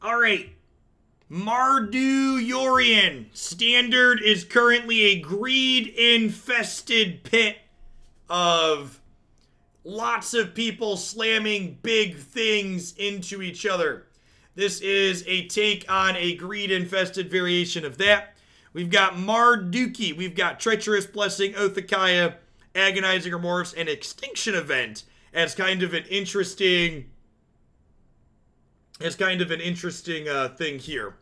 Alright. Mardu Yorion. Standard is currently a greed-infested pit of lots of people slamming big things into each other. This is a take on a greed-infested variation of that. We've got Marduki. We've got Treacherous Blessing, Othakaya, Agonizing Remorse, and Extinction Event as kind of an interesting thing here.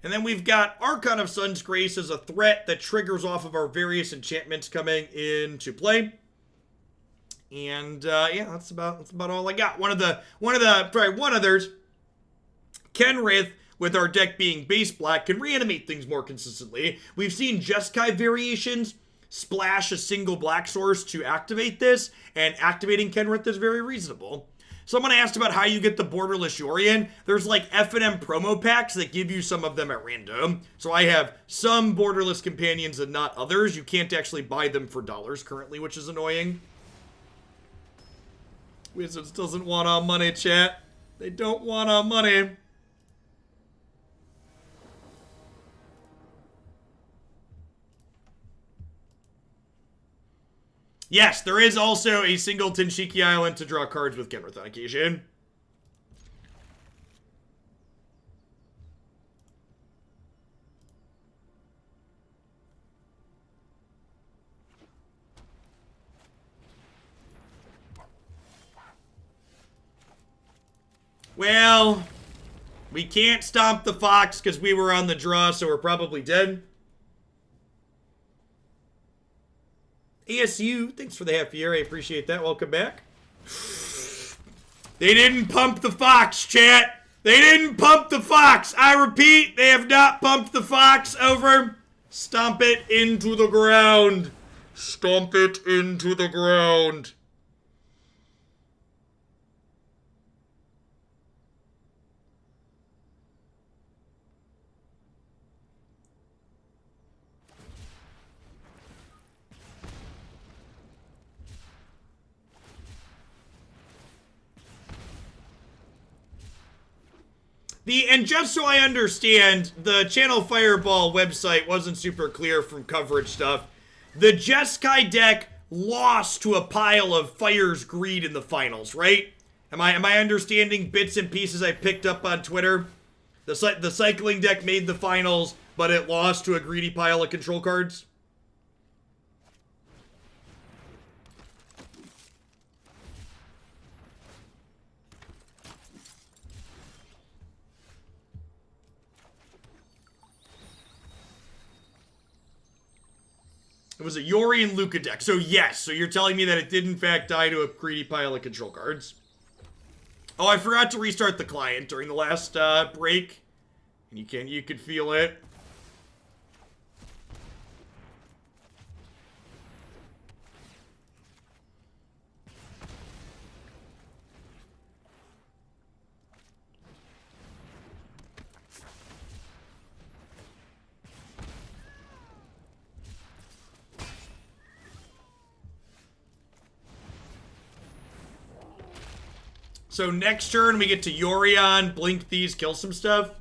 And then we've got Archon of Sun's Grace as a threat that triggers off of our various enchantments coming into play. And yeah, that's about all I got. One others. Kenrith, with our deck being base black, can reanimate things more consistently. We've seen Jeskai variations splash a single black source to activate this, and activating Kenrith is very reasonable. Someone asked about how you get the borderless Yorion. There's like F&M promo packs that give you some of them at random. So I have some borderless companions and not others. You can't actually buy them for dollars currently, which is annoying. Wizards doesn't want our money, chat. They don't want our money. Yes, there is also a single Tenshiki Island to draw cards with Kenrith on occasion. Well, we can't stomp the fox because we were on the draw, so we're probably dead. ASU, thanks for the half year. I appreciate that. Welcome back. They didn't pump the fox, chat. They didn't pump the fox. I repeat, they have not pumped the fox. Over. Stomp it into the ground. Stomp it into the ground. And just so I understand, the Channel Fireball website wasn't super clear from coverage stuff. The Jeskai deck lost to a pile of Fire's Greed in the finals, right? Am I understanding bits and pieces I picked up on Twitter? The cycling deck made the finals, but it lost to a greedy pile of control cards? It was a Yorion Luca deck. So yes, so you're telling me that it did in fact die to a greedy pile of control cards. Oh, I forgot to restart the client during the last break. And you could feel it. So next turn we get to Yorion, blink these, kill some stuff.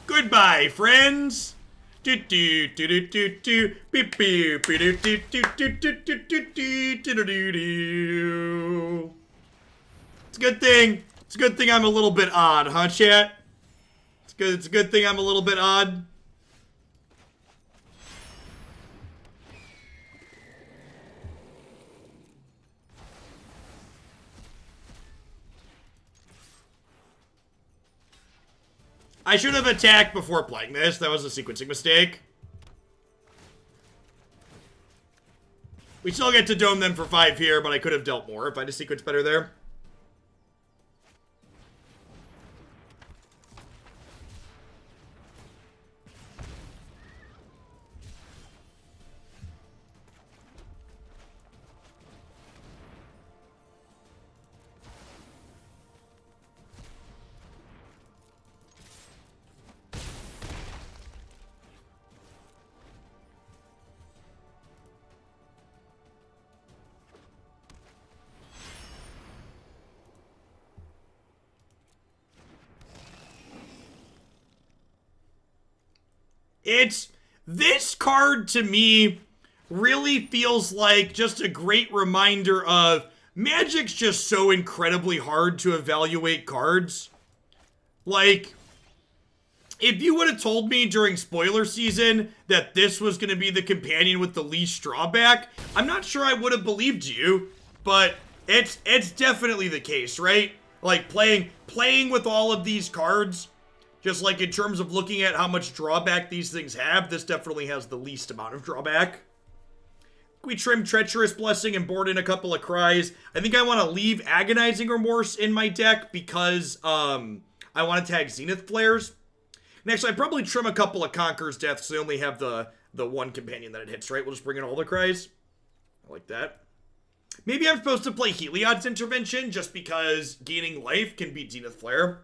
Goodbye, friends. It's a good thing. It's a good thing I'm a little bit odd, huh, chat? It's a good thing I'm a little bit odd. I should have attacked before playing this. That was a sequencing mistake. We still get to dome them for 5 here, but I could have dealt more if I had sequenced better there. This card to me really feels like just a great reminder of Magic's just so incredibly hard to evaluate cards. Like, if you would have told me during spoiler season that this was going to be the companion with the least drawback, I'm not sure I would have believed you, but it's definitely the case, right? Like, playing with all of these cards, just like in terms of looking at how much drawback these things have, this definitely has the least amount of drawback. We trimmed Treacherous Blessing and board in a couple of cries. I think I want to leave Agonizing Remorse in my deck because I want to tag Zenith Flares. Next, I'd probably trim a couple of Conqueror's Deaths, so they only have the one companion that it hits, right? We'll just bring in all the cries. I like that. Maybe I'm supposed to play Heliod's Intervention just because gaining life can beat Zenith Flare.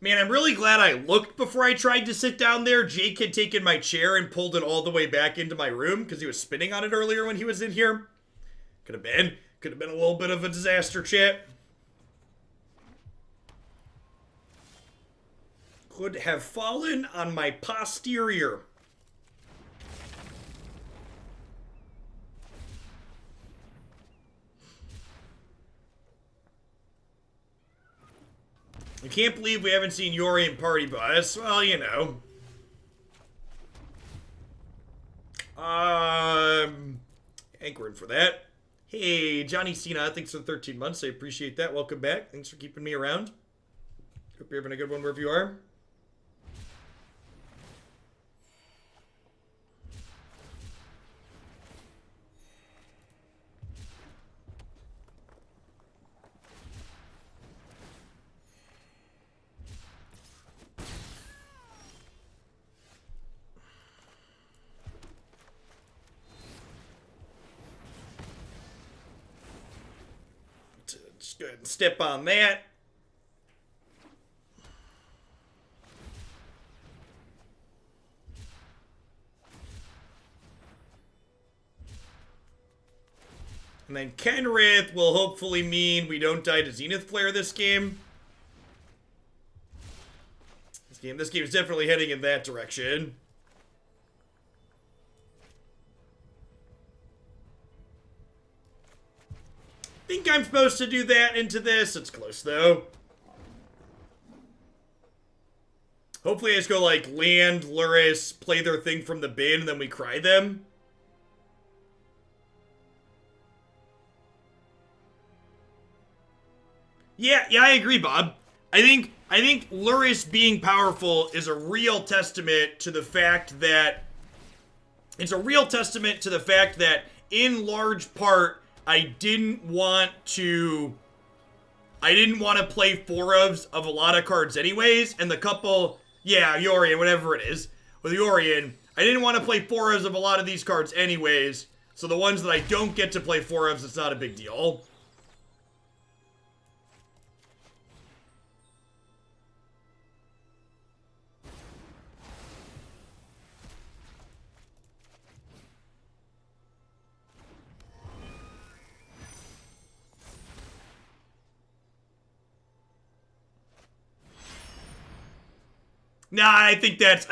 Man, I'm really glad I looked before I tried to sit down there. Jake had taken my chair and pulled it all the way back into my room because he was spinning on it earlier when he was in here. Could have been a little bit of a disaster, chat. Could have fallen on my posterior. I can't believe we haven't seen Yorion Party Bus. Well, you know. Anchoring for that. Hey, Johnny Cena, thanks for the 13 months. I appreciate that. Welcome back. Thanks for keeping me around. Hope you're having a good one wherever you are. Just go ahead and step on that. And then Kenrith will hopefully mean we don't die to Zenith Flare this game. This game is definitely heading in that direction. Think I'm supposed to do that into this. It's close, though. Hopefully I just go, like, land, Luris, play their thing from the bin, and then we cry them. Yeah, I agree, Bob. I think Luris being powerful is a real testament to the fact that... It's a real testament to the fact that, in large part, I didn't want to play 4-ofs of a lot of cards anyways, and the couple, yeah, Yorion, whatever it is, with Yorion, I didn't want to play 4-ofs of a lot of these cards anyways, so the ones that I don't get to play 4-ofs, it's not a big deal. Nah, I think that's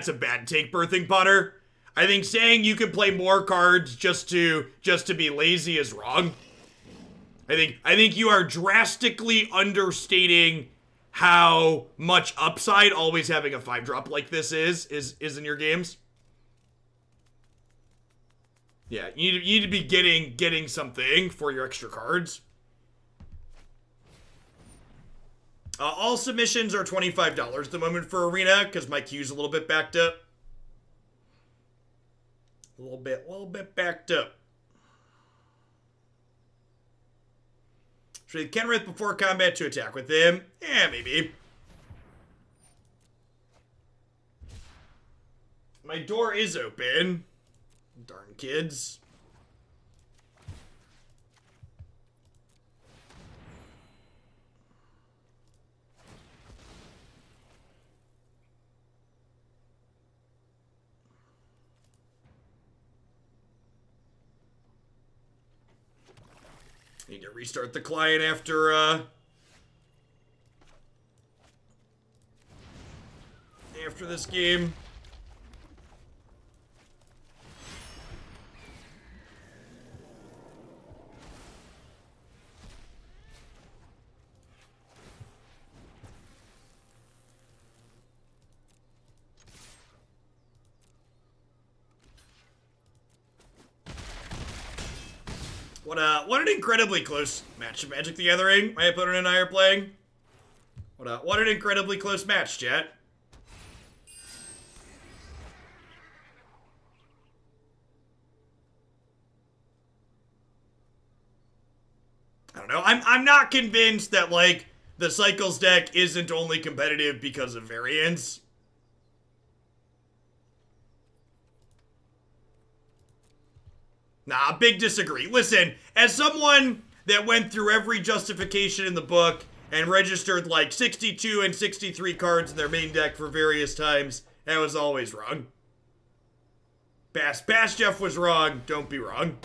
a bad take, Birthing Potter. I think saying you can play more cards just to be lazy is wrong. I think you are drastically understating how much upside always having a 5-drop like this is in your games. Yeah, you need to be getting something for your extra cards. All submissions are $25 at the moment for Arena, because my queue's a little bit backed up. A little bit backed up. Should Kenrith before combat to attack with him? Yeah, maybe. My door is open. Darn kids. Need to restart the client after, after this game. What an incredibly close match of Magic the Gathering my opponent and I are playing. What an incredibly close match, chat. I don't know. I'm not convinced that, like, the Cycles deck isn't only competitive because of variance. Nah, big disagree. Listen, as someone that went through every justification in the book and registered like 62 and 63 cards in their main deck for various times, that was always wrong. Bass Jeff was wrong. Don't be wrong.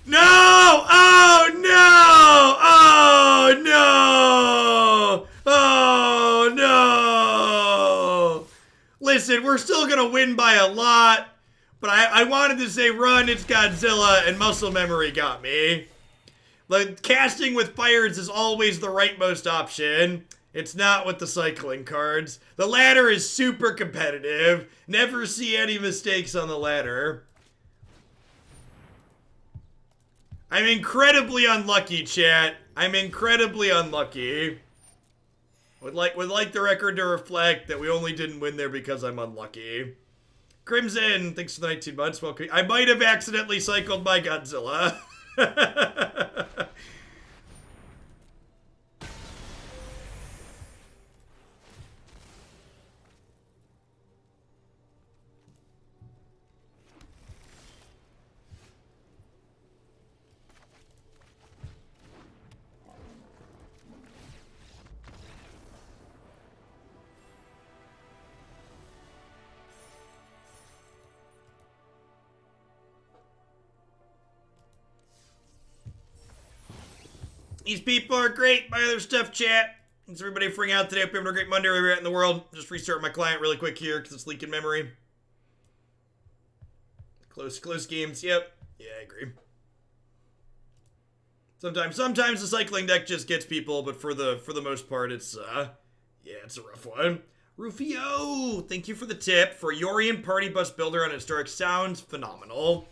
No! Oh no! Oh no! Oh no! Listen, we're still gonna win by a lot, but I wanted to say run, it's Godzilla, and muscle memory got me. Like, casting with fires is always the rightmost option. It's not with the cycling cards. The ladder is super competitive. Never see any mistakes on the ladder. I'm incredibly unlucky, chat. I'm incredibly unlucky. Would like the record to reflect that we only didn't win there because I'm unlucky. Crimson, thanks for the 19 months. Welcome. I might have accidentally cycled my Godzilla. These people are great. Buy other stuff, chat. Thanks everybody for out today. Hope you're having a great Monday wherever you're at in the world. Just restart my client really quick here because it's leaking memory. Close games. Yep. Yeah, I agree. Sometimes the cycling deck just gets people, but for the most part, it's yeah, it's a rough one. Rufio, thank you for the tip. For Yorion Party Bus Builder on Historic sounds phenomenal.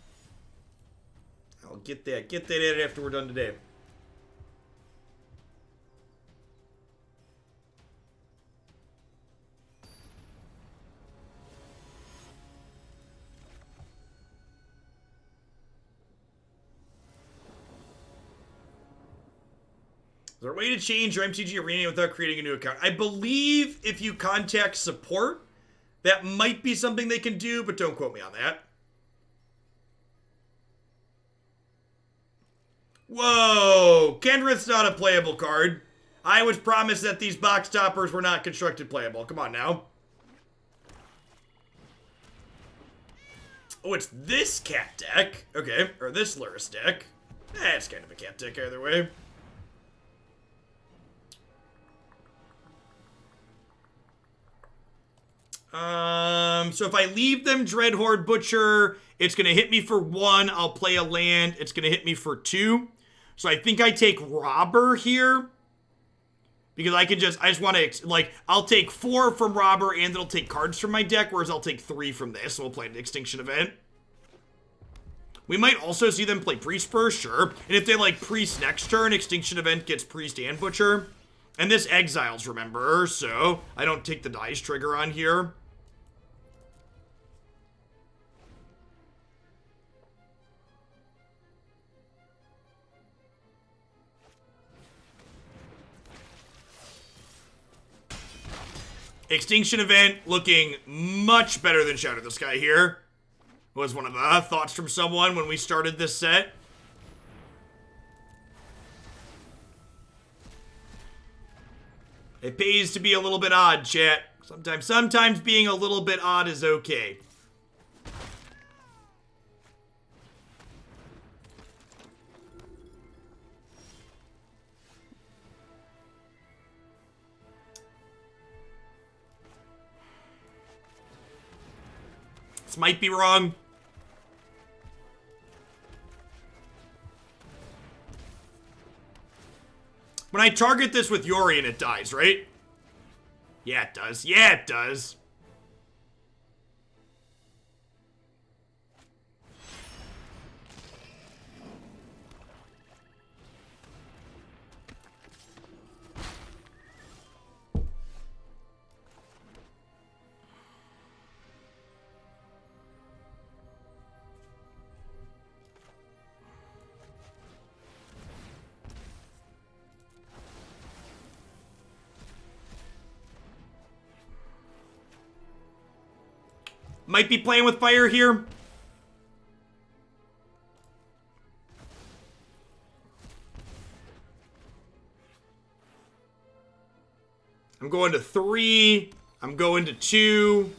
I'll get that in after we're done today. Is there a way to change your MTG Arena without creating a new account? I believe if you contact support, that might be something they can do, but don't quote me on that. Whoa! Kenrith's not a playable card. I was promised that these box toppers were not constructed playable. Come on now. Oh, it's this cat deck. Okay, or this Luris deck. It's kind of a cat deck either way. So if I leave them Dreadhorde Butcher, it's going to hit me for 1. I'll play a land. It's going to hit me for 2. So I think I take Robber here. Because I just want to, like, I'll take 4 from Robber and it'll take cards from my deck, whereas I'll take 3 from this. So we'll play an Extinction Event. We might also see them play Priest first, sure. And if they, like, Priest next turn, Extinction Event gets Priest and Butcher. And this exiles, remember, so I don't take the dice trigger on here. Extinction Event looking much better than Shadow the Sky here. Was one of the thoughts from someone when we started this set. It pays to be a little bit odd, chat. Sometimes being a little bit odd is okay. This might be wrong. When I target this with Yorion, it dies, right? Yeah, it does. Yeah, it does. Might be playing with fire here. I'm going to 3. I'm going to 2.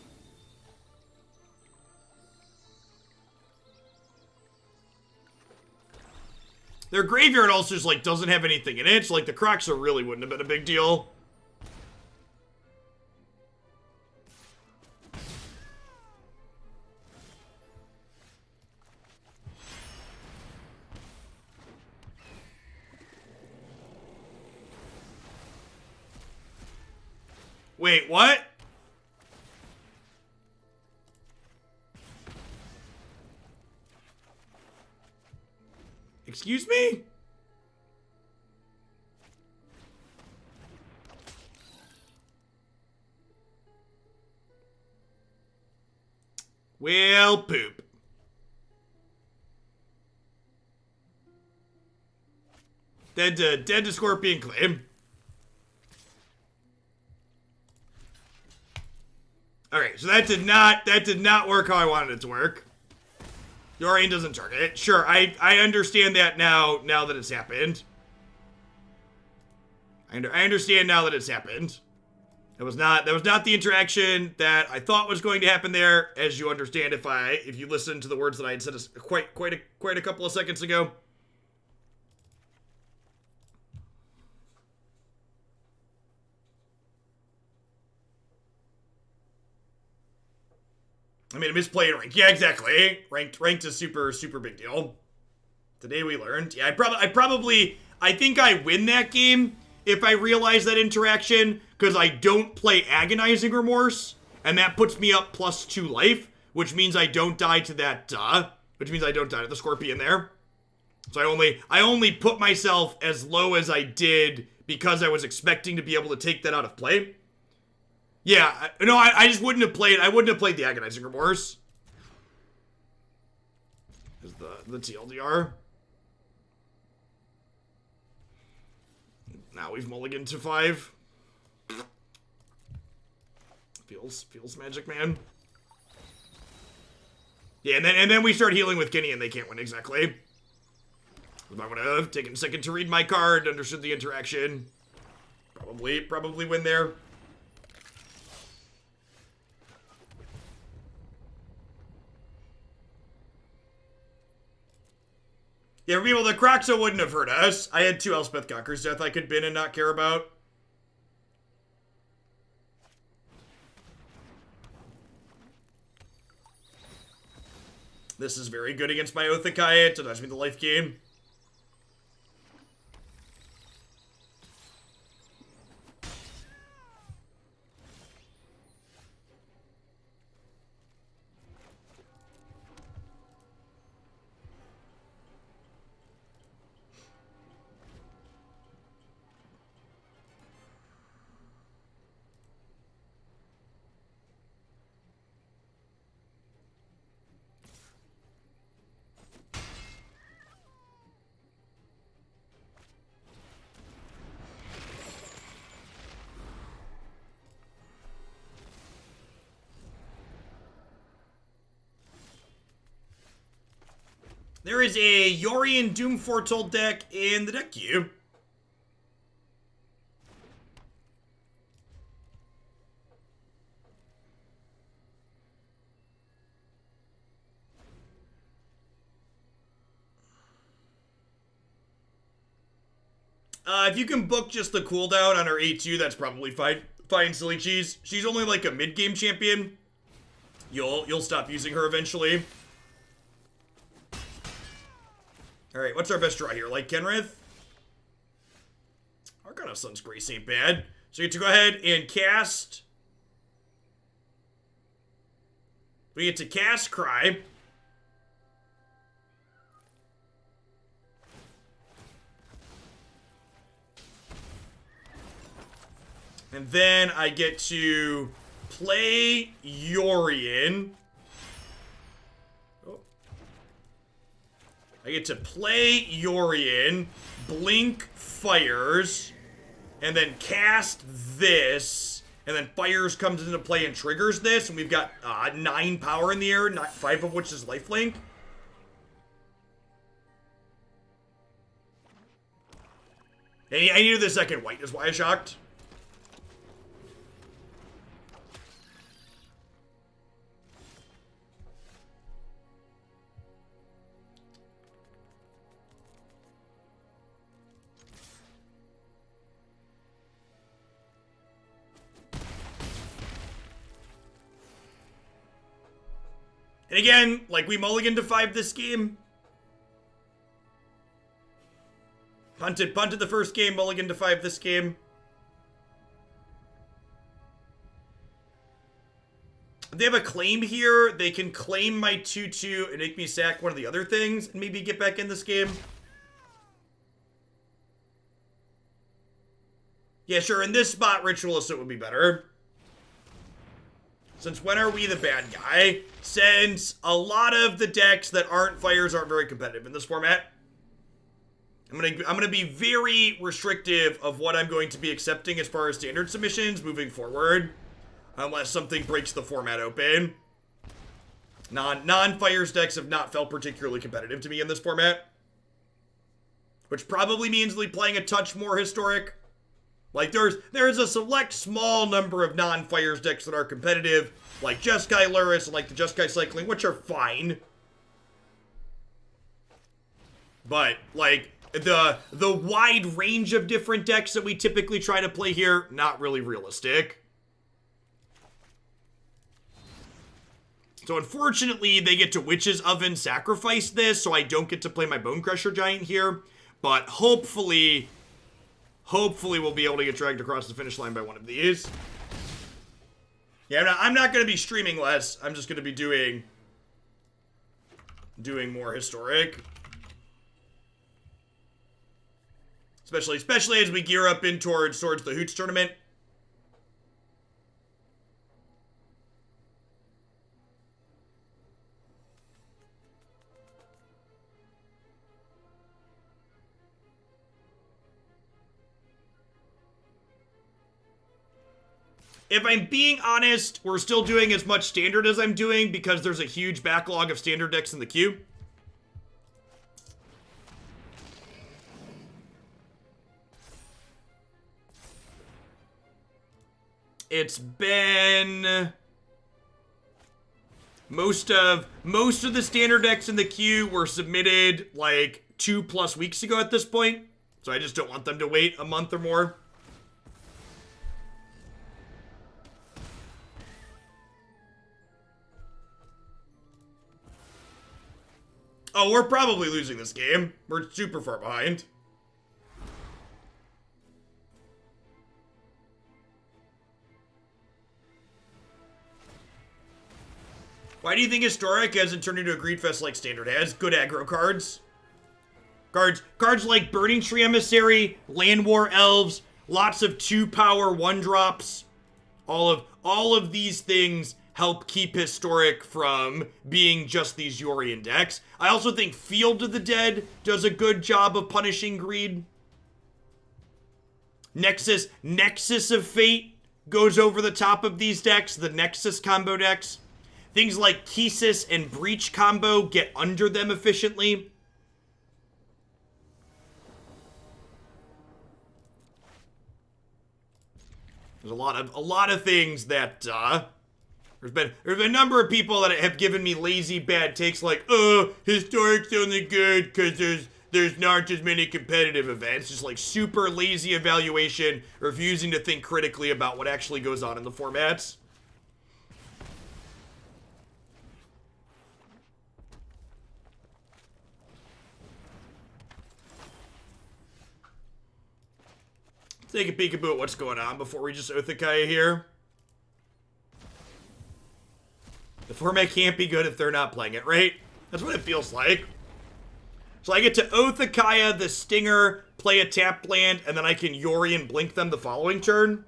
Their graveyard also just, like, doesn't have anything in it. So, like, the Croxa really wouldn't have been a big deal. Wait, what? Excuse me? Well, poop. Dead to Scorpion Claim. Okay, so that did not work how I wanted it to work. Yorion doesn't target it. Sure, I understand that now that it's happened. I understand now that it's happened. That was not the interaction that I thought was going to happen there, as you understand if you listen to the words that I had said quite a couple of seconds ago. I mean, I misplayed ranked. Yeah, exactly. Ranked is super big deal. Today we learned. Yeah, I think I win that game if I realize that interaction, because I don't play Agonizing Remorse, and that puts me up +2 life, which means I don't die to that, which means I don't die to the Scorpion there. So I only put myself as low as I did because I was expecting to be able to take that out of play. Yeah, no, I just wouldn't have played. I wouldn't have played the Agonizing Remorse. Is the TLDR. Now we've mulliganed to 5. Feels magic, man. Yeah, and then we start healing with Kenny, and they can't win exactly. If I would have taken a second to read my card, understood the interaction, probably win there. Yeah, for people, the Croxa wouldn't have hurt us. I had 2 Elspeth Conqueror's Death I could bin and not care about. This is very good against my Othakaya. It denies me the life gain. There is a Yorion Doom Foretold deck in the deck queue. If you can book just the cooldown on her A2, that's probably fine. Fine, silly cheese. She's only like a mid-game champion. You'll stop using her eventually. Alright, what's our best draw here? Like Kenrith? Archon of Sun's Grace ain't bad. So you get to go ahead and cast... We get to cast Cry. And then I get to play Yorion. Oh. I get to play Yorion, blink Fires, and then cast this, and then Fires comes into play and triggers this, and we've got 9 power in the air, 5 of which is lifelink. And I needed the second white, is why I shocked. And again, like, we mulliganed to 5 this game. Punted the first game, mulliganed to 5 this game. They have a claim here. They can claim my 2/2 and make me sack one of the other things and maybe get back in this game. Yeah, sure, in this spot, Ritualist it would be better. Since when are we the bad guy? Since a lot of the decks that aren't Fires aren't very competitive in this format. I'm gonna be very restrictive of what I'm going to be accepting as far as standard submissions moving forward. Unless something breaks the format open. Non-Fires decks have not felt particularly competitive to me in this format. Which probably means we'll be playing a touch more historic. Like, there's a select small number of non-Fires decks that are competitive, like Jeskai Luris and like the Jeskai Cycling, which are fine. But, like, the wide range of different decks that we typically try to play here, not really realistic. So unfortunately, they get to Witch's Oven sacrifice this, so I don't get to play my Bonecrusher Giant here. But hopefully we'll be able to get dragged across the finish line by one of these. Yeah, I'm not going to be streaming less. I'm just going to be doing more historic. Especially as we gear up in towards the Hoots tournament. If I'm being honest, we're still doing as much standard as I'm doing because there's a huge backlog of standard decks in the queue. It's been most of the standard decks in the queue were submitted like 2+ weeks ago at this point. So I just don't want them to wait a month or more. Oh, we're probably losing this game. We're super far behind. Why do you think Historic hasn't turned into a Greedfest like Standard has? Good aggro cards. Cards like Burning Tree Emissary, Land War Elves, lots of 2-power 1-drops. All of these things help keep Historic from being just these Yorion decks. I also think Field of the Dead does a good job of punishing greed. Nexus of Fate goes over the top of these decks, the Nexus combo decks. Things like Kisis and Breach combo get under them efficiently. There's a lot of things that there's been a number of people that have given me lazy bad takes like, Historic's only good because there's not as many competitive events. Just like super lazy evaluation, refusing to think critically about what actually goes on in the formats. Take a peekaboo at what's going on before we just Othakaya here. The format can't be good if they're not playing it, right? That's what it feels like. So I get to Othakaya the Stinger, play a tapped land, and then I can Yorion blink them the following turn.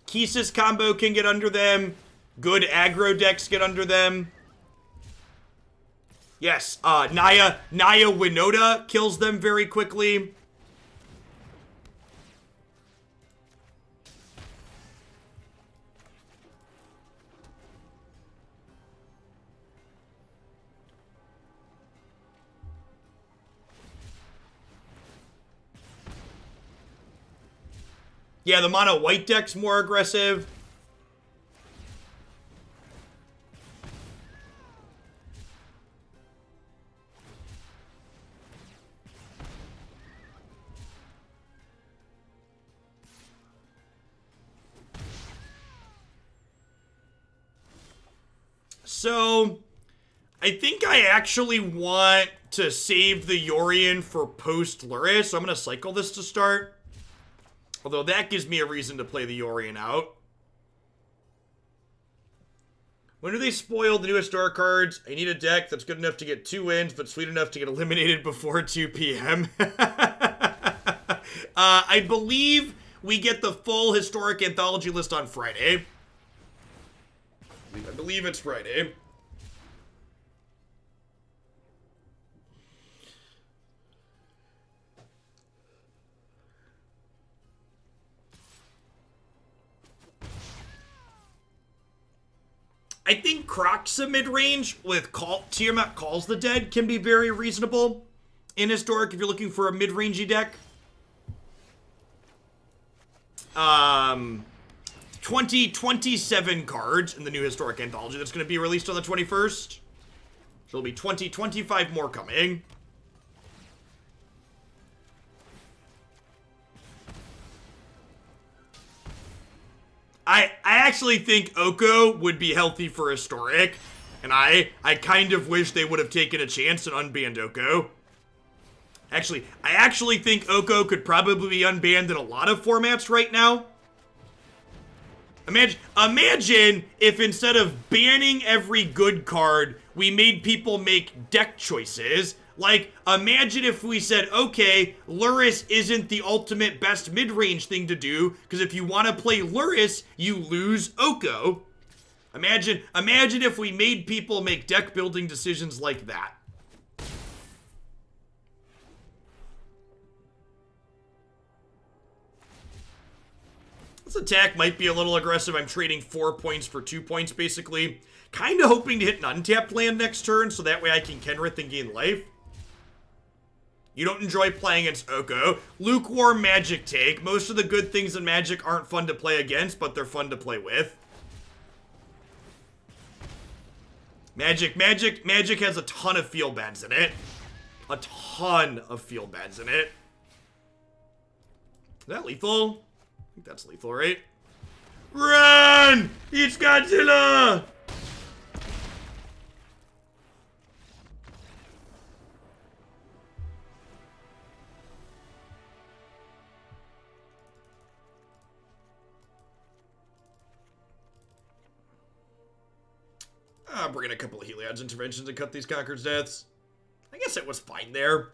Kisis combo can get under them. Good aggro decks get under them. Yes, Naya Winota kills them very quickly. Yeah, the mono white deck's more aggressive. So, I think I actually want to save the Yorion for post-Luris, so I'm going to cycle this to start. Although that gives me a reason to play the Yorion out. When do they spoil the new historic cards? I need a deck that's good enough to get 2 wins, but sweet enough to get eliminated before 2 p.m. I believe we get the full historic anthology list on Friday. I believe it's Friday. I think Kroxa mid-range with Tiamat Calls the Dead can be very reasonable in Historic if you're looking for a mid-rangey deck. 27 cards in the new Historic Anthology that's going to be released on the 21st. So there'll be 25 more coming. I actually think Oko would be healthy for Historic, and I kind of wish they would have taken a chance and unbanned Oko. Actually, I actually think Oko could probably be unbanned in a lot of formats right now. Imagine if instead of banning every good card, we made people make deck choices. Like, imagine if we said, okay, Luris isn't the ultimate best mid-range thing to do, because if you want to play Luris, you lose Oko. Imagine if we made people make deck building decisions like that. This attack might be a little aggressive. I'm trading 4 points for 2 points, basically. Kind of hoping to hit an untapped land next turn, so that way I can Kenrith and gain life. You don't enjoy playing against Oko. Lukewarm Magic take. Most of the good things in Magic aren't fun to play against, but they're fun to play with. Magic has a ton of field bans in it. A ton of field bans in it. Is that lethal? I think that's lethal, right? Run! It's Godzilla! I'll bring in a couple of Heliod's interventions and cut these Conqueror's deaths. I guess it was fine there.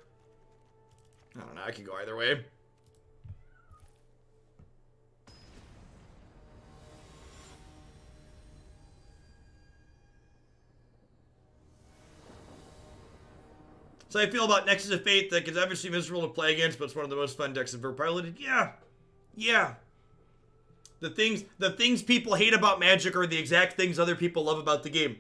I don't know, I could go either way. So I feel about Nexus of Fate that it's obviously miserable to play against, but it's one of the most fun decks I've ever piloted. Yeah. The things people hate about Magic are the exact things other people love about the game.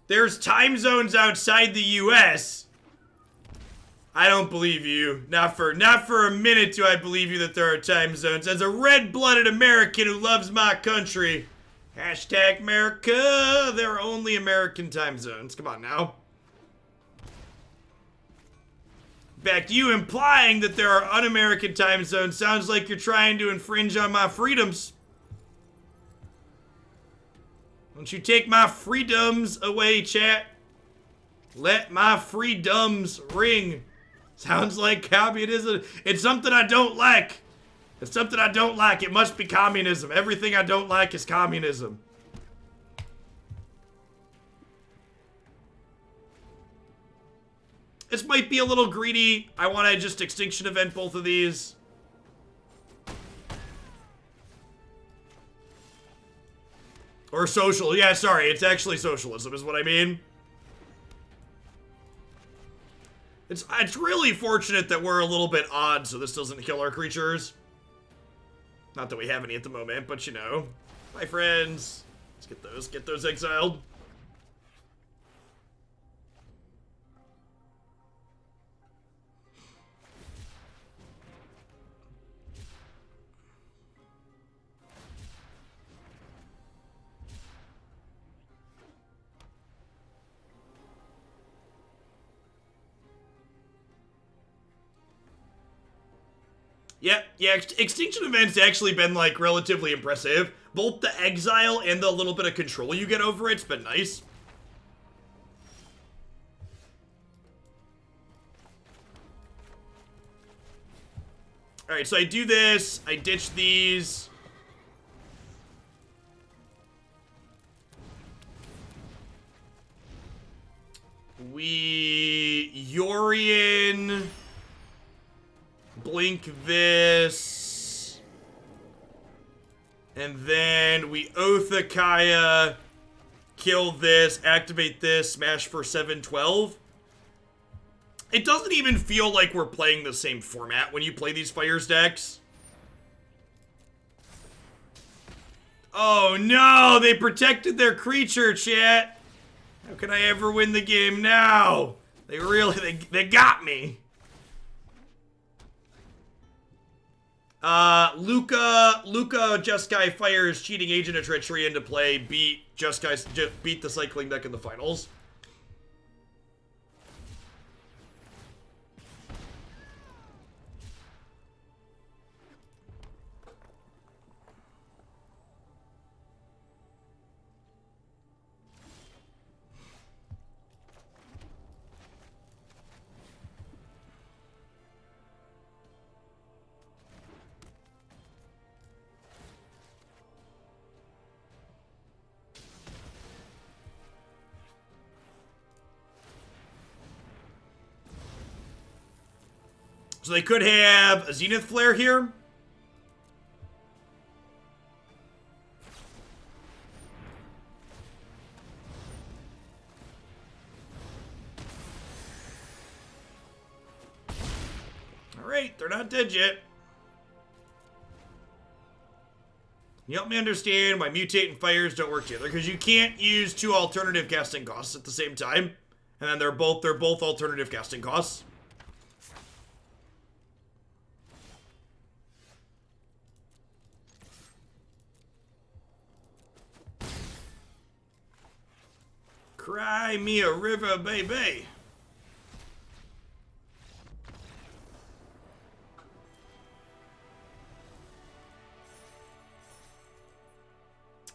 There's time zones outside the US. I don't believe you. Not for a minute do I believe you that there are time zones. As a red-blooded American who loves my country. Hashtag America. There are only American time zones. Come on now. In fact, you implying that there are un-American time zones sounds like you're trying to infringe on my freedoms. Don't you take my freedoms away, chat. Let my freedoms ring. Sounds like communism. It's something I don't like. It's something I don't like. It must be communism. Everything I don't like is communism. This might be a little greedy. I want to just Extinction Event both of these. Or social. Yeah, sorry. It's actually socialism is what I mean. It's really fortunate that we're a little bit odd so this doesn't kill our creatures. Not that we have any at the moment, but you know. Bye, friends. Let's get those exiled. Yeah, Extinction Event's actually been, like, relatively impressive. Both the exile and the little bit of control you get over it's been nice. Alright, so I do this. I ditch these. We... Yorion... Blink this. And then we Oathakaya, kill this, activate this, smash for 7/12. It doesn't even feel like we're playing the same format when you play these Fires decks. Oh no, they protected their creature, chat. How can I ever win the game now? They really got me. Luca Jeskai fires Cheating Agent of Treachery into play, beat the cycling deck in the finals. So they could have a Zenith Flare here. Alright, they're not dead yet. You help me understand why Mutate and Fires don't work together, because you can't use two alternative casting costs at the same time. And then they're both alternative casting costs. Cry me a river, baby.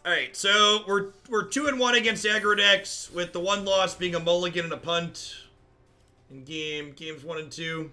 Alright, so we're 2-1 against aggro decks, with the one loss being a mulligan and a punt in games 1 and 2.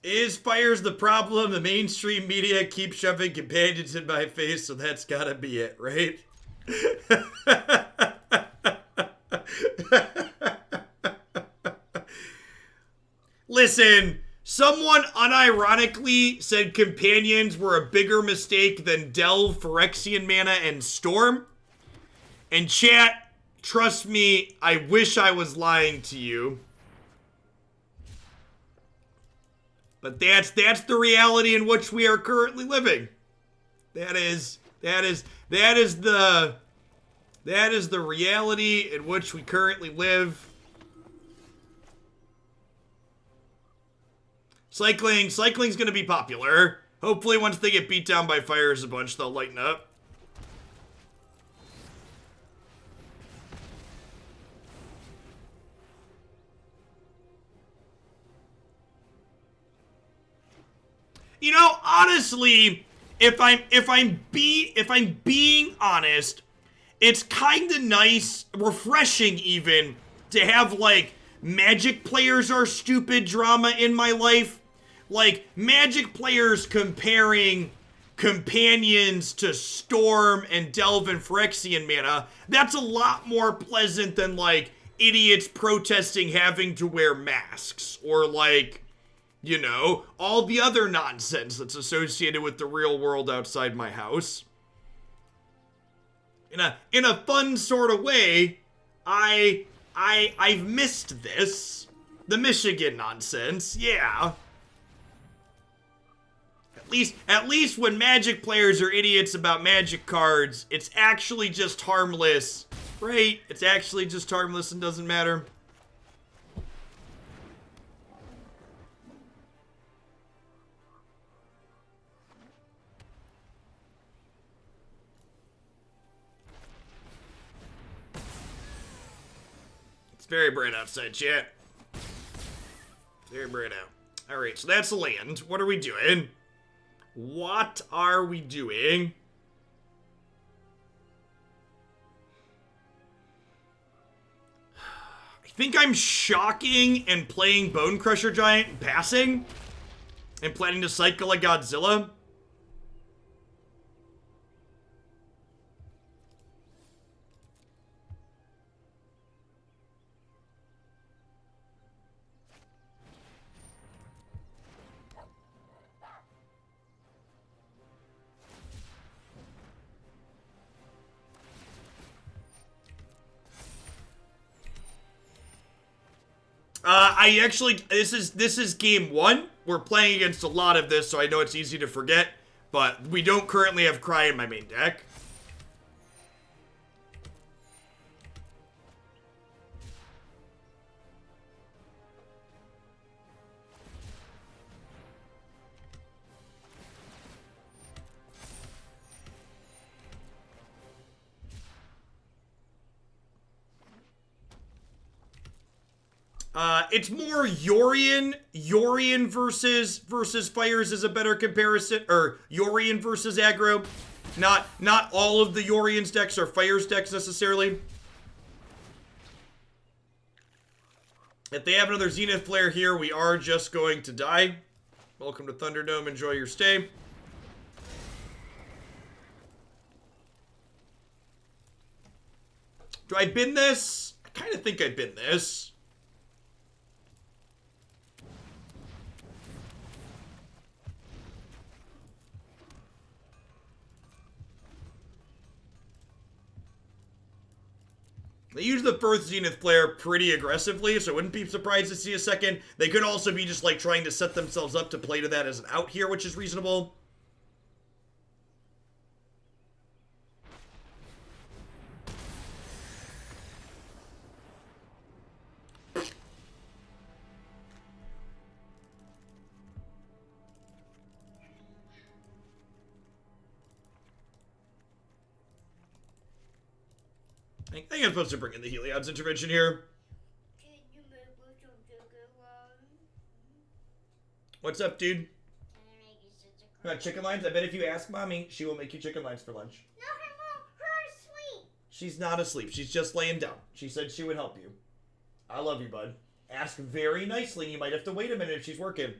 Is Fires the problem? The mainstream media keeps shoving companions in my face, so that's gotta be it, right? Listen, someone unironically said companions were a bigger mistake than Delve, Phyrexian Mana, and Storm. And chat, trust me, I wish I was lying to you. But that's the reality in which we are currently living. That is the reality in which we currently live. Cycling's gonna be popular. Hopefully once they get beat down by fires a bunch, they'll lighten up. You know, honestly, if I'm being honest, it's kind of nice, refreshing even, to have like Magic players are stupid drama in my life. Like Magic players comparing companions to Storm and Delve and Phyrexian Mana. That's a lot more pleasant than like idiots protesting having to wear masks or like, you know, all the other nonsense that's associated with the real world outside my house. In a fun sort of way, I've missed this. The Michigan nonsense, yeah. At least when Magic players are idiots about Magic cards, it's actually just harmless, right? It's actually just harmless and doesn't matter. It's very bright outside, chat. Very bright out. Alright, so that's land. What are we doing? What are we doing? I think I'm shocking and playing Bonecrusher Giant and passing. And planning to cycle a Godzilla. This is game 1. We're playing against a lot of this, so I know it's easy to forget, but we don't currently have Cry in my main deck. It's more Yorion. Yorion versus Fires is a better comparison, or Yorion versus aggro. Not all of the Yorion's decks are Fires decks necessarily. If they have another Zenith Flare here, we are just going to die. Welcome to Thunderdome. Enjoy your stay. Do I bin this? I kind of think I bin this. They use the first Zenith Flare pretty aggressively, so I wouldn't be surprised to see a second. They could also be just like trying to set themselves up to play to that as an out here, which is reasonable. I think I'm supposed to bring in the Heliod's intervention here. What's up, dude? You want chicken lines? I bet if you ask mommy, she will make you chicken lines for lunch. No, I won't. Her asleep. She's not asleep. She's just laying down. She said she would help you. I love you, bud. Ask very nicely. You might have to wait a minute if she's working.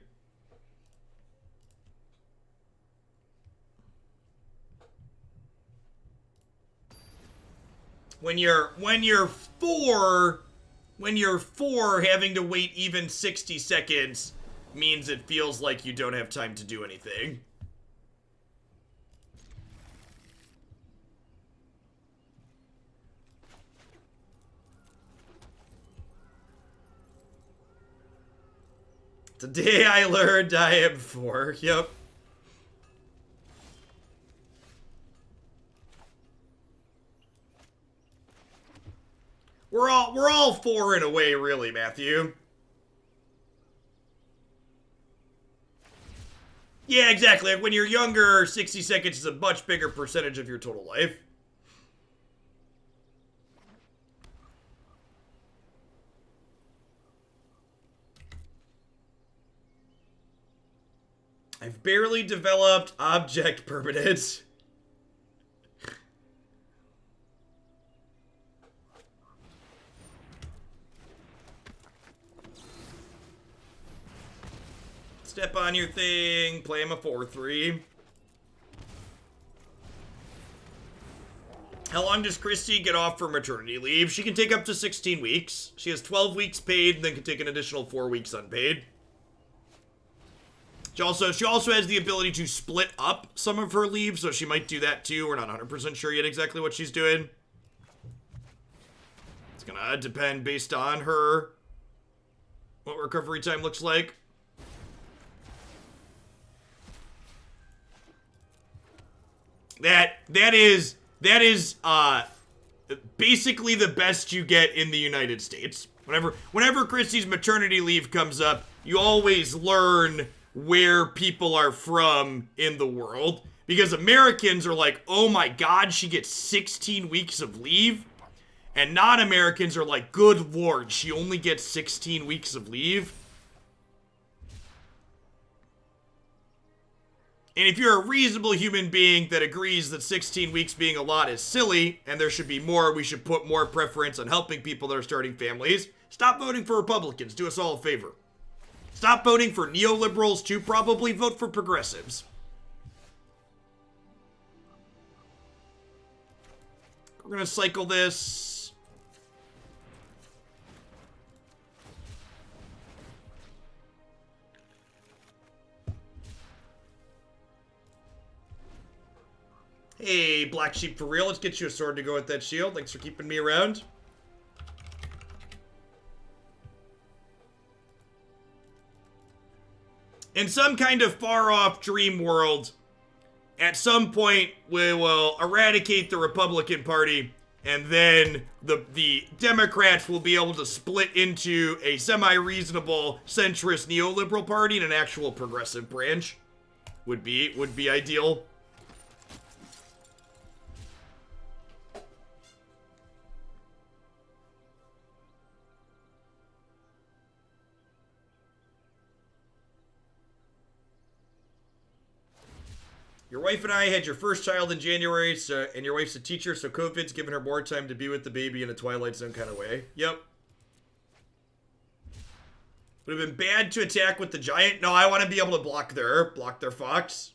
when you're four, having to wait even 60 seconds means it feels like you don't have time to do anything. Today I learned I am 4. Yep. We're all 4 in a way, really, Matthew. Yeah, exactly. Like when you're younger, 60 seconds is a much bigger percentage of your total life. I've barely developed object permanence. Step on your thing, play him a 4-3. How long does Christy get off for maternity leave? She can take up to 16 weeks. She has 12 weeks paid and then can take an additional 4 weeks unpaid. She also has the ability to split up some of her leave, so she might do that too. We're not 100% sure yet exactly what she's doing. It's gonna depend based on her, what recovery time looks like. That is basically the best you get in the United States. Whenever Christy's maternity leave comes up, you always learn where people are from in the world. Because Americans are like, oh my god, she gets 16 weeks of leave. And non-Americans are like, good lord, she only gets 16 weeks of leave. And if you're a reasonable human being that agrees that 16 weeks being a lot is silly, and there should be more, we should put more preference on helping people that are starting families, stop voting for Republicans. Do us all a favor. Stop voting for neoliberals to probably vote for progressives. We're gonna cycle this. Hey, Black Sheep for real. Let's get you a sword to go with that shield. Thanks for keeping me around. In some kind of far-off dream world, at some point, we will eradicate the Republican Party, and then the Democrats will be able to split into a semi-reasonable centrist neoliberal party and an actual progressive branch. Would be ideal. Your wife and I had your first child in January, and your wife's a teacher, so COVID's given her more time to be with the baby in a Twilight Zone kind of way. Yep. Would have been bad to attack with the giant. No, I want to be able to block their fox.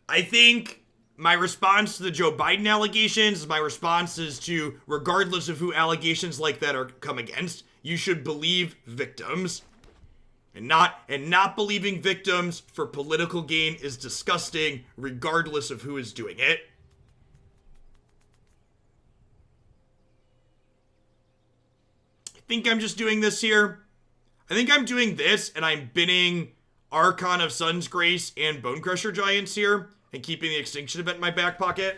I think my response to the Joe Biden allegations, my response is to, regardless of who allegations like that are come against, you should believe victims. And not believing victims for political gain is disgusting, regardless of who is doing it. I think I'm just doing this here. I think I'm doing this, and I'm binning Archon of Sun's Grace and Bonecrusher Giants here, and keeping the Extinction Event in my back pocket.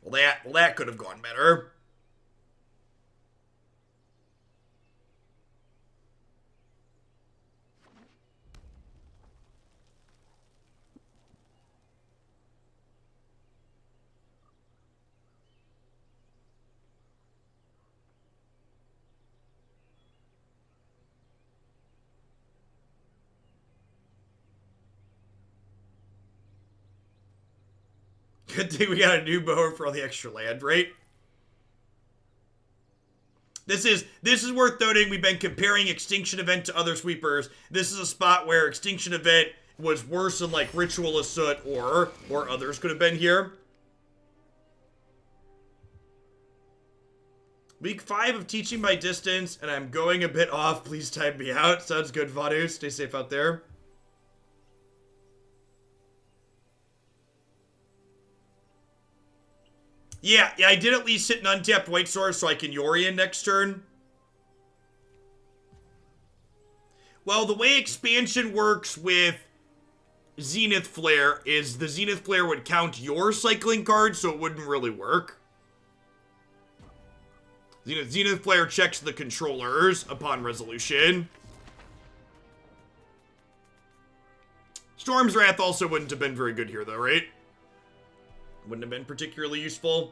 Well, that could have gone better. Good thing we got a new mower for all the extra land, right? This is worth noting. We've been comparing Extinction Event to other sweepers. This is a spot where Extinction Event was worse than like Ritual of Soot or others could have been here. Week 5 of Teaching by Distance, and I'm going a bit off. Please time me out. Sounds good, Vadu. Stay safe out there. Yeah, I did at least hit an untapped white source so I can Yorion next turn. Well, the way expansion works with Zenith Flare is the Zenith Flare would count your cycling cards, so it wouldn't really work. Zenith Flare checks the controllers upon resolution. Storm's Wrath also wouldn't have been very good here, though, right? Wouldn't have been particularly useful.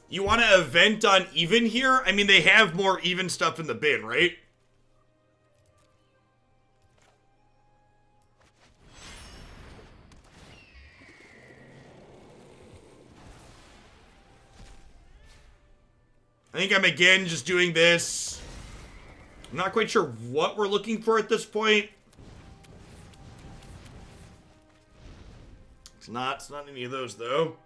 You want to event on even here? I mean, they have more even stuff in the bin, right? I think I'm again just doing this. I'm not quite sure what we're looking for at this point. It's not any of those though.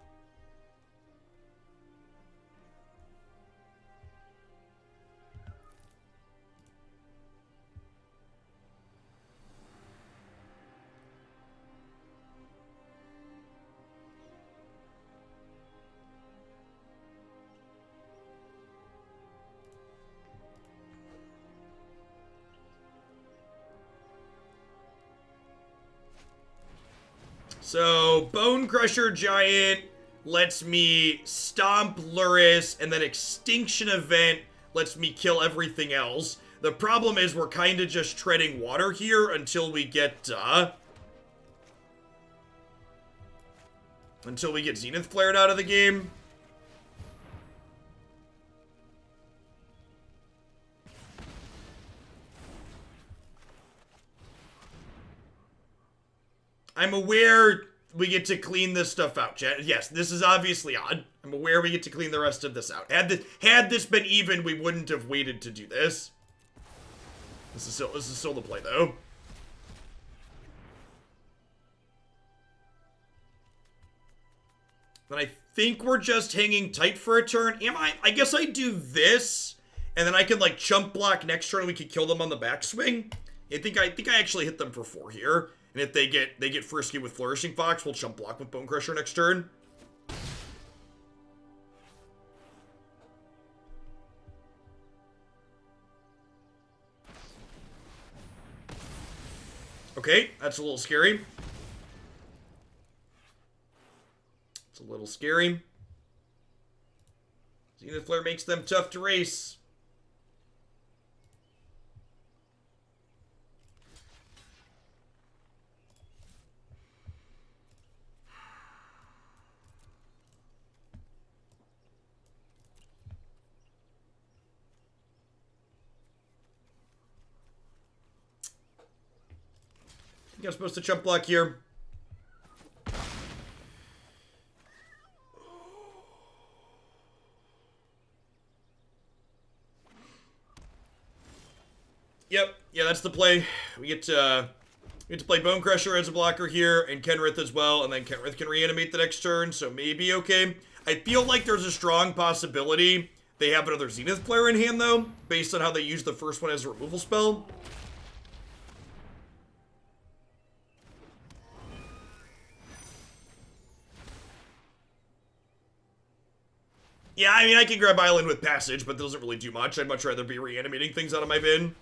So, Bonecrusher Giant lets me stomp Luris, and then Extinction Event lets me kill everything else. The problem is we're kind of just treading water here until we get, Zenith Flared out of the game. I'm aware we get to clean this stuff out, chat. Yes, this is obviously odd. I'm aware we get to clean the rest of this out. Had this been even, we wouldn't have waited to do this. This is still the play, though. Then I think we're just hanging tight for a turn. Am I? I guess I do this, and then I can like chump block next turn. And we can kill them on the backswing. I think I actually hit them for 4 here. And if they get frisky with Flourishing Fox, we'll chump block with Bonecrusher next turn. Okay, that's a little scary. It's a little scary. Zenith Flare makes them tough to race. I'm supposed to chump block here. Yep, yeah, that's the play. We get to play Bonecrusher as a blocker here, and Kenrith as well, and then Kenrith can reanimate the next turn, so maybe okay. I feel like there's a strong possibility they have another Zenith player in hand, though, based on how they use the first one as a removal spell. Yeah, I mean, I can grab Island with Passage, but that doesn't really do much. I'd much rather be reanimating things out of my bin.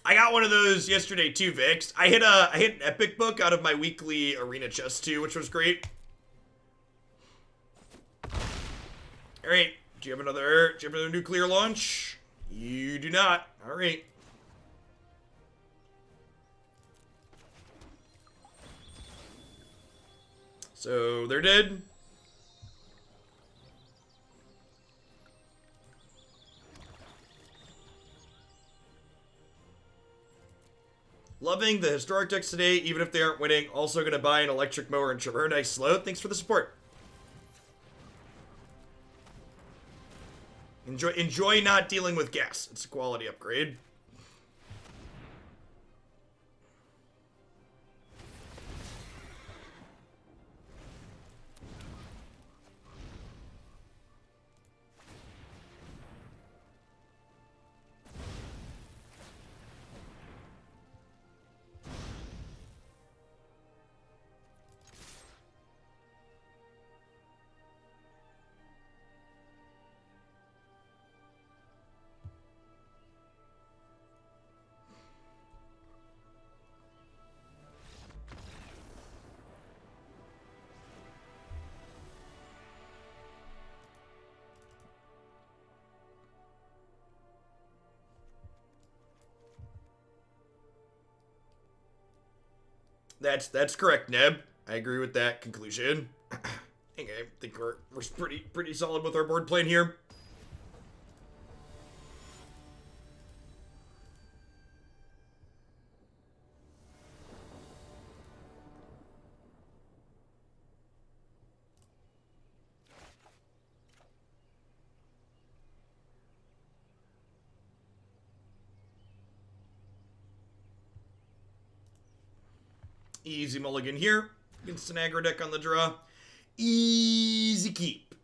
I got one of those yesterday too, Vix. I hit an epic book out of my weekly arena chest too, which was great. All right, do you have another nuclear launch? You do not. All right. So they're dead. Loving the historic decks today, even if they aren't winning. Also gonna buy an electric mower and trimmer. Nice slow. Thanks for the support. Enjoy not dealing with gas. It's a quality upgrade. That's correct, Neb. I agree with that conclusion. Okay, I think we're pretty solid with our board plan here. Easy mulligan here against an aggro deck on the draw. Easy keep.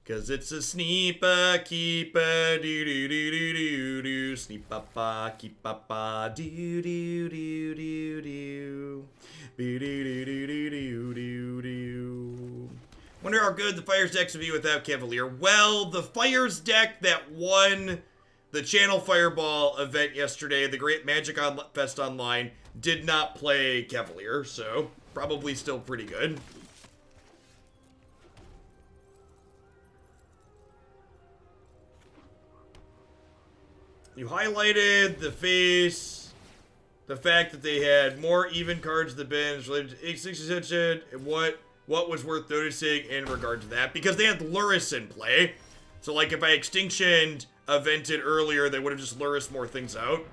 Cause it's a sneepa keepa doo doo doo doo doo doo sneepa pa keepa pa doo doo doo doo doo doo doo doo doo doo doo doo. Wonder how good the Fires decks would be without Cavalier. Well, the Fires deck that won the Channel Fireball event yesterday, the Great Magic Fest Online, did not play Cavalier, so probably still pretty good. You highlighted the face, the fact that they had more even cards than bins related to Extinction Event, and what was worth noticing in regard to that, because they had Luris in play. So like if I Extinction Evented earlier, they would have just Luris more things out.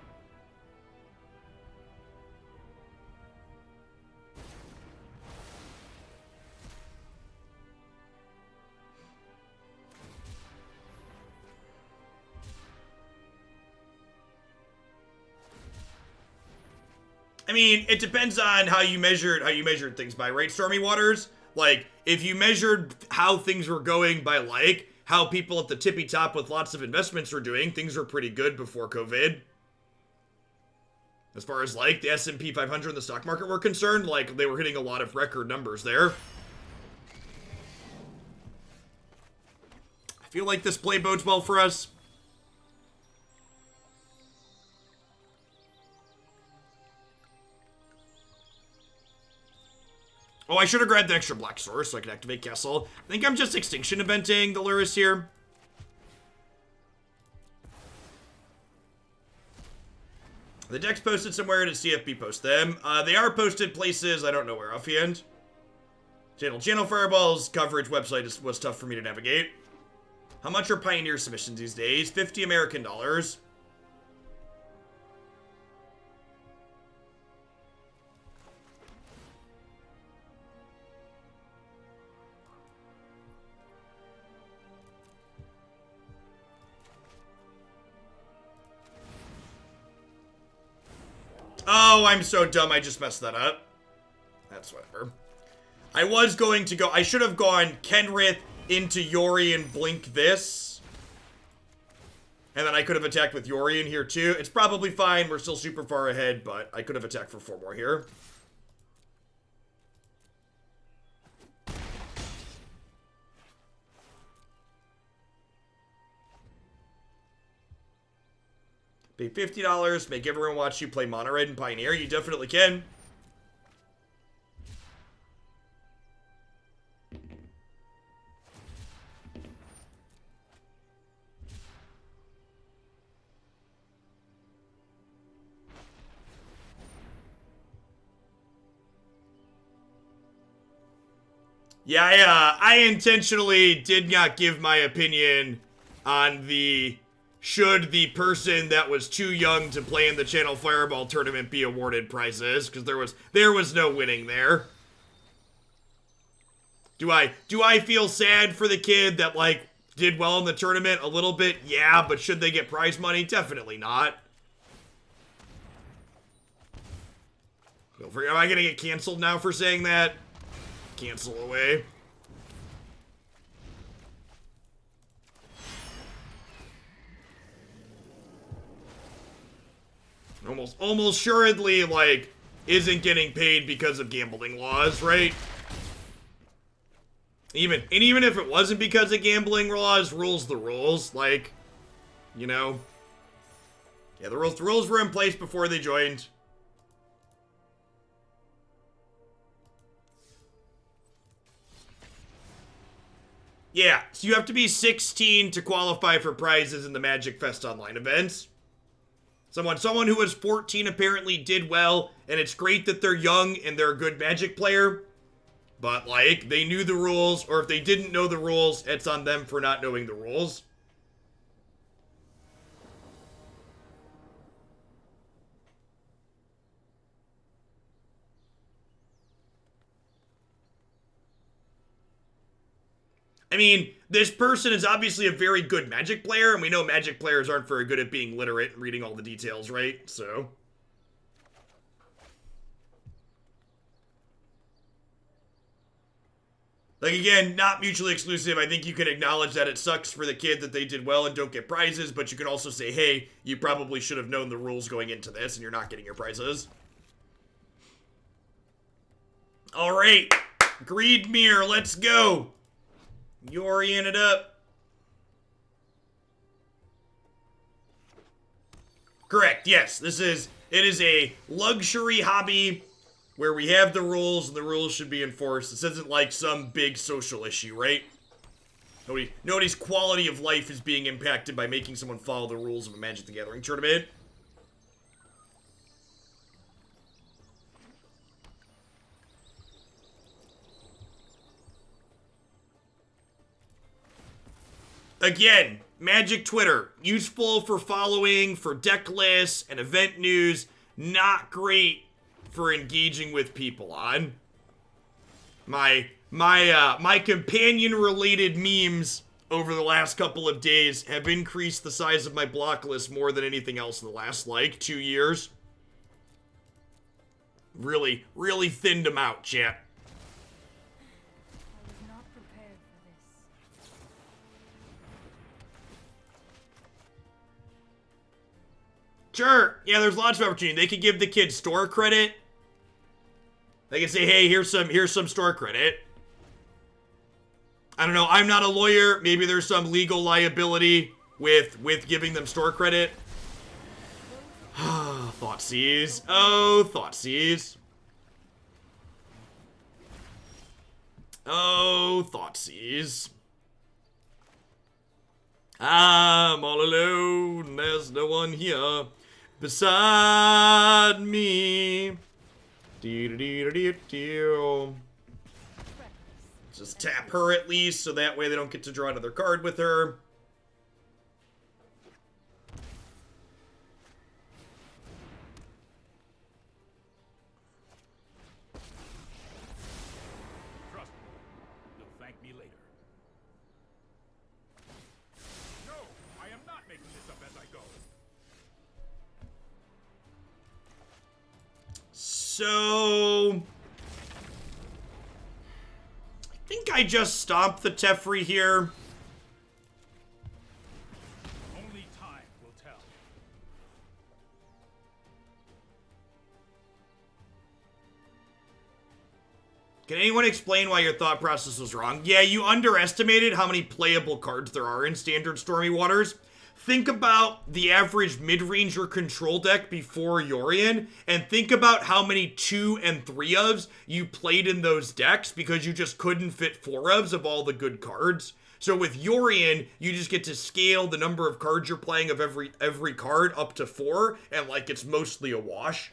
I mean, it depends on how you measured things by, right? Stormy Waters, like if you measured how things were going by like how people at the tippy top with lots of investments were doing, things were pretty good before COVID. As far as like the S&P 500 and the stock market were concerned, like they were hitting a lot of record numbers there. I feel like this play bodes well for us. Oh, I should have grabbed the extra black source so I could activate Castle. I think I'm just Extinction Eventing the Luris here. The deck's posted somewhere. Did CFB post them? They are posted places. I don't know where offhand. Channel Fireball's coverage website was tough for me to navigate. How much are Pioneer submissions these days? 50 American dollars. Oh, I'm so dumb. I just messed that up. That's whatever. I was going to go... I should have gone Kenrith into Yorion, blink this. And then I could have attacked with Yorion here too. It's probably fine. We're still super far ahead, but I could have attacked for 4 more here. Pay $50, make everyone watch you play Mono Red and Pioneer. You definitely can. Yeah, I intentionally did not give my opinion on the should the person that was too young to play in the Channel Fireball tournament be awarded prizes, because there was no winning there. Do I feel sad for the kid that like did well in the tournament? A little bit, yeah, but should they get prize money? Definitely not. Am I gonna get canceled now for saying that? Cancel away. Almost assuredly, like, isn't getting paid because of gambling laws, right? Even if it wasn't because of gambling laws, rules the rules, like, you know. Yeah, the rules were in place before they joined. Yeah, so you have to be 16 to qualify for prizes in the Magic Fest Online events. Someone who was 14 apparently did well, and it's great that they're young and they're a good Magic player. But, like, they knew the rules, or if they didn't know the rules, it's on them for not knowing the rules. I mean, this person is obviously a very good Magic player, and we know Magic players aren't very good at being literate and reading all the details, right? So. Like, again, not mutually exclusive. I think you can acknowledge that it sucks for the kid that they did well and don't get prizes, but you can also say, hey, you probably should have known the rules going into this, and you're not getting your prizes. All right. Greed Mirror, let's go. Yorion it up. Correct, yes. It is a luxury hobby where we have the rules and the rules should be enforced. This isn't like some big social issue, right? Nobody's quality of life is being impacted by making someone follow the rules of a Magic the Gathering tournament. Again, Magic Twitter, useful for following, for deck lists, and event news, not great for engaging with people on. My companion-related memes over the last couple of days have increased the size of my block list more than anything else in the last, like, 2 years. Really thinned them out, chat. Sure, yeah, there's lots of opportunity. They could give the kids store credit. They can say, hey, here's some store credit. I don't know, I'm not a lawyer. Maybe there's some legal liability with giving them store credit. Thoughtseize. Oh, Thoughtseize. Oh, Thoughtseize. I'm all alone. There's no one here beside me. Just tap her at least, so that way they don't get to draw another card with her. Trust me, you'll thank me later. No, I am not making this up as I go. So I think I just stomped the Teferi here. Only time will tell. Can anyone explain why your thought process was wrong? Yeah, you underestimated how many playable cards there are in Standard Stormy Waters. think about the average mid-ranger control deck before Yorion, and think about how many 2 and 3-ofs you played in those decks because you just couldn't fit 4-ofs of all the good cards. So with Yorion, you just get to scale the number of cards you're playing of every card up to 4, and like it's mostly a wash.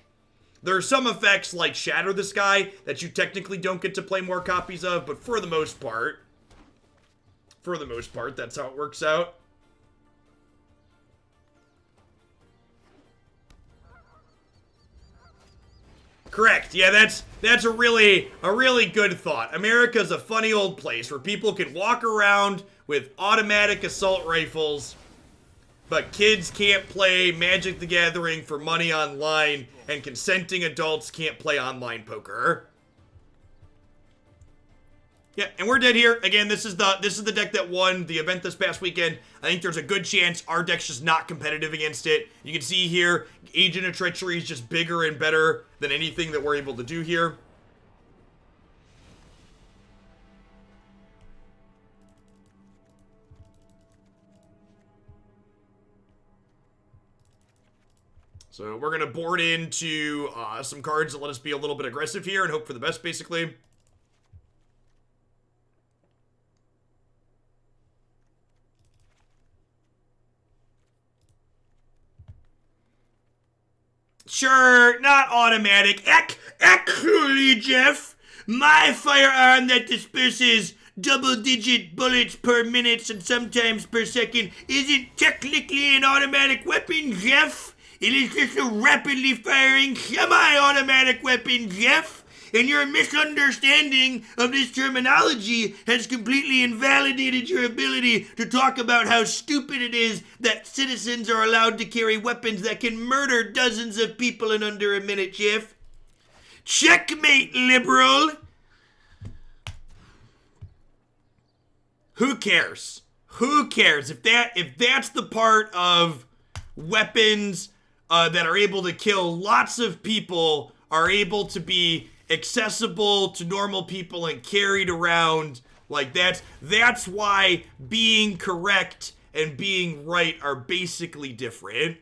There are some effects like Shatter the Sky that you technically don't get to play more copies of, but for the most part, that's how it works out. Correct. Yeah, that's a really good thought. America's a funny old place where people can walk around with automatic assault rifles, but kids can't play Magic the Gathering for money online, and consenting adults can't play online poker. Yeah, and we're dead here. Again, this is the deck that won the event this past weekend. I think there's a good chance our deck's just not competitive against it. You can see here, Agent of Treachery is just bigger and better than anything that we're able to do here. So we're going to board into some cards that let us be a little bit aggressive here and hope for the best, basically. Sure, not automatic. Actually, Jeff, my firearm that disperses double-digit bullets per minute and sometimes per second isn't technically an automatic weapon, Jeff. It is just a rapidly firing semi-automatic weapon, Jeff. And your misunderstanding of this terminology has completely invalidated your ability to talk about how stupid it is that citizens are allowed to carry weapons that can murder dozens of people in under a minute, Jeff. Checkmate, liberal! Who cares? Who cares? If that's the part of weapons that are able to kill lots of people, are able to be accessible to normal people and carried around, like that's why being correct and being right are basically different.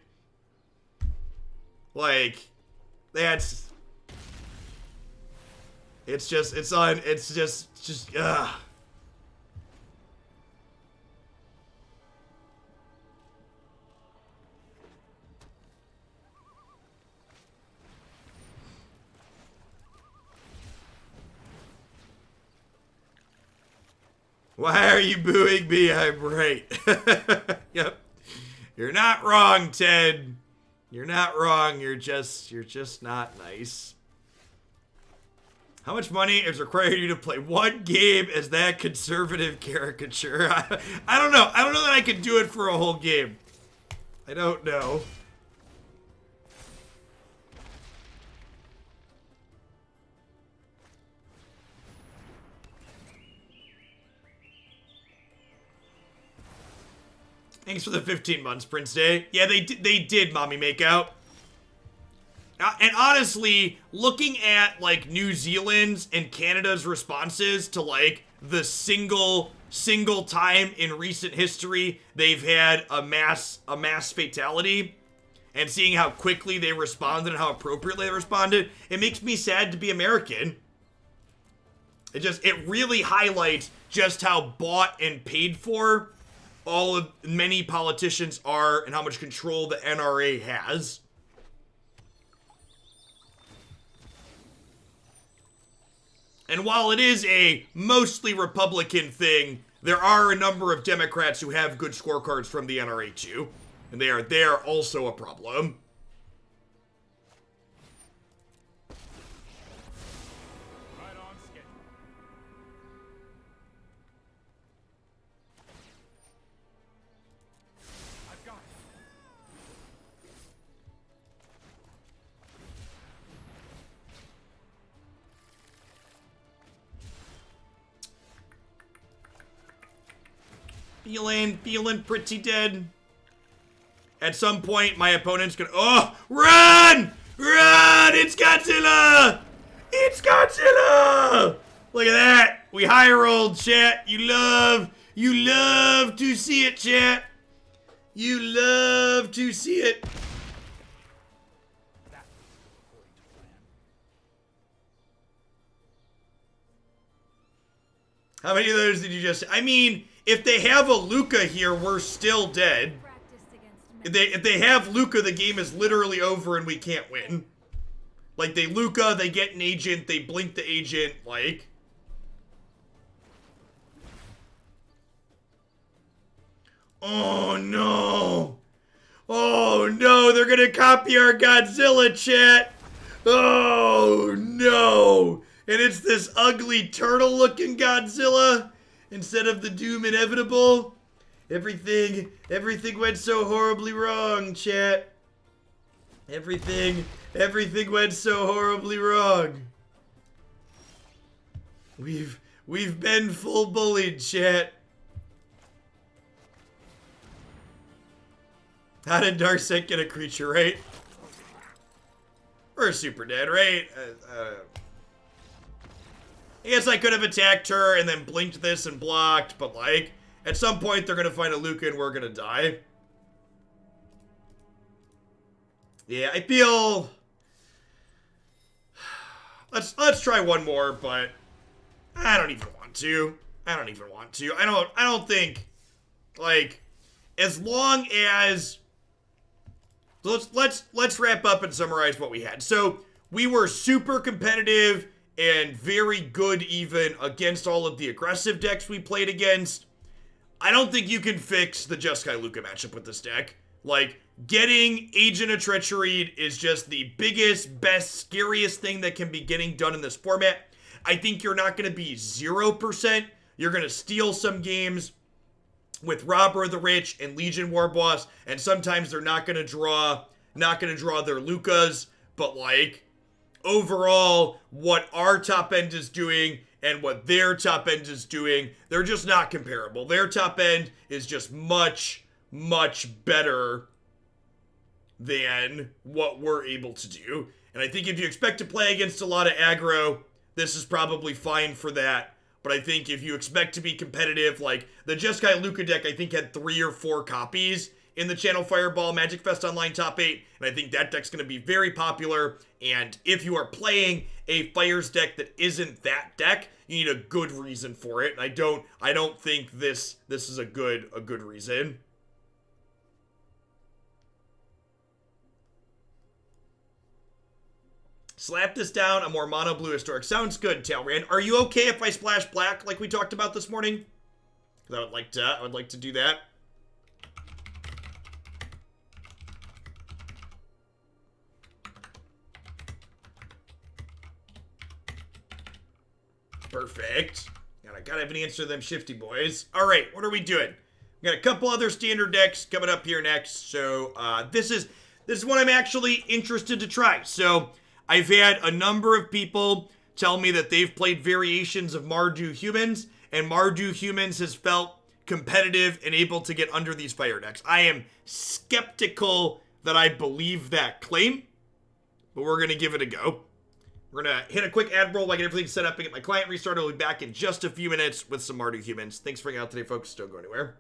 Like, it's just ugh. Why are you booing me? I'm right. Yep. You're not wrong, Ted. You're not wrong. You're just not nice. How much money is required you to play one game as that conservative caricature? I don't know. I don't know that I could do it for a whole game. I don't know. Thanks for the 15 months, Prince Day. Yeah, they did, Mommy Makeout. And honestly, looking at, like, New Zealand's and Canada's responses to, like, the single time in recent history they've had a mass fatality, and seeing how quickly they responded and how appropriately they responded, it makes me sad to be American. It really highlights just how bought and paid for many politicians are and how much control the NRA has. And while it is a mostly Republican thing, there are a number of Democrats who have good scorecards from the NRA too. And they are also a problem. Right on schedule. I've got it. Feeling pretty dead. At some point, my opponent's gonna, oh, run! Run! It's Godzilla! It's Godzilla! Look at that. We high rolled, chat. You love to see it, chat. You love to see it. That was according to plan. How many of those did you just... I mean, if they have a Luca here, we're still dead. If they have Luca, the game is literally over and we can't win. Like, they Luca, they get an agent, they blink the agent, like... Oh, no. Oh, no, they're gonna copy our Godzilla, chat. Oh, no. And it's this ugly turtle-looking Godzilla instead of the Doom Inevitable. Everything went so horribly wrong, chat. Everything went so horribly wrong. We've been full bullied, chat. How did Darkseid get a creature, right? We're super dead, right? I guess I could have attacked her and then blinked this and blocked, but like, at some point they're gonna find a Luca and we're gonna die. Yeah, I feel... Let's try one more, but I don't even want to. I don't think, like, as long as... Let's wrap up and summarize what we had. So, we were super competitive and very good even against all of the aggressive decks we played against. I don't think you can fix the Jeskai Luca matchup with this deck. Like, getting Agent of Treachery is just the biggest, best, scariest thing that can be getting done in this format. I think you're not going to be 0%. You're going to steal some games with Robber of the Rich and Legion Warboss, and sometimes they're not going to draw their Lucas, but like, overall, what our top end is doing and what their top end is doing, they're just not comparable. Their top end is just much, much better than what we're able to do. And I think if you expect to play against a lot of aggro, this is probably fine for that. But I think if you expect to be competitive, like the Jeskai Luca deck, I think had 3 or 4 copies in the Channel Fireball Magic Fest Online top 8, and I think that deck's going to be very popular. And if you are playing a Fires deck that isn't that deck, you need a good reason for it. And I don't think this is a good reason. Slap this down, a more mono blue historic. Sounds good, Talran. Are you okay if I splash black like we talked about this morning? Because I would like to do that. Perfect. And I gotta have an answer to them shifty boys. All right, what are we doing? We got a couple other standard decks coming up here next. So this is what I'm actually interested to try. So I've had a number of people tell me that they've played variations of Mardu Humans, and Mardu Humans has felt competitive and able to get under these fire decks. I am skeptical that I believe that claim, but we're gonna give it a go. We're going to hit a quick ad roll, get everything set up, and get my client restarted. I'll be back in just a few minutes with some Mardu Humans. Thanks for hanging out today, folks. Don't go anywhere.